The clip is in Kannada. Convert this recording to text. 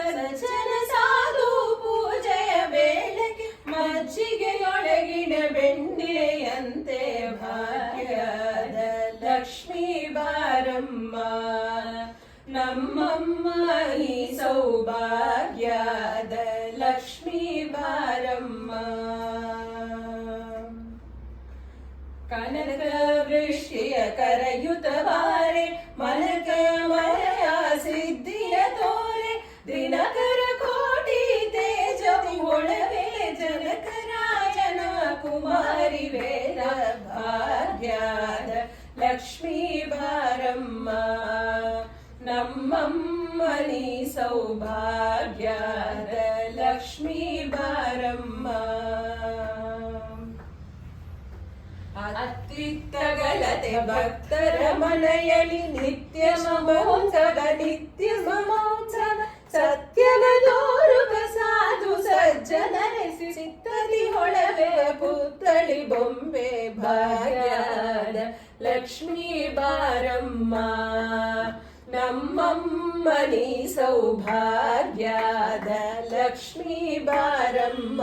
ಸಜ್ಜನ ಸಾಧು ಪೂಜೆಯ ವೇಳೆಗೆ ಮಜ್ಜಿಗೆಯೊಳಗಿನ ಬೆಣ್ಣೆಯಂತೆ ಭಾಗ್ಯದ ಲಕ್ಷ್ಮೀ ಬಾರಮ್ಮ ನಮ್ಮಮ್ಮ ಈ ಸೌಭಾಗ್ಯದ ಲಕ್ಷ್ಮೀ ಬಾರಮ್ಮ. ಕನಕ ವೃಷ್ಟಿಯ ಕರಯುತ ಬಾರೆ ಮನಕ ಮರೆಯ ಸಿದ್ಧಿಯ ತೋರೆ ದಿನಕರ ಕೋಟಿ ತೇಜವು ಒಳವೆ ಜನಕರಾಜನ ಕುಮಾರಿ ವೇದ ಭಾಗ್ಯದ ಲಕ್ಷ್ಮೀ ಬಾರಮ್ಮ ನಮ್ಮಮ್ಮನಿ ಸೌಭಾಗ್ಯದ ಲಕ್ಷ್ಮೀ ಬಾರಮ್ಮ. ಅತ್ತಿತ್ತಗಲತೆ ಭಕ್ತರ ಮನೆಯಲ್ಲಿ ನಿತ್ಯ ಮಹೋತ್ಸವ ನಿತ್ಯ ಮಹೋತ್ಸವ ಸತ್ಯದ ತೋರುವ ಸಾಧು ಸಜ್ಜನರೆ ಸಿತ್ತದಿ ಹೊಳವೆ ಪುತ್ತಳಿ ಬೊಂಬೆ ಭಾಗ್ಯದ ಲಕ್ಷ್ಮೀ ಬಾರಮ್ಮ ನಮ್ಮಮ್ಮನಿ ಸೌಭಾಗ್ಯದ ಲಕ್ಷ್ಮೀ ಬಾರಮ್ಮ.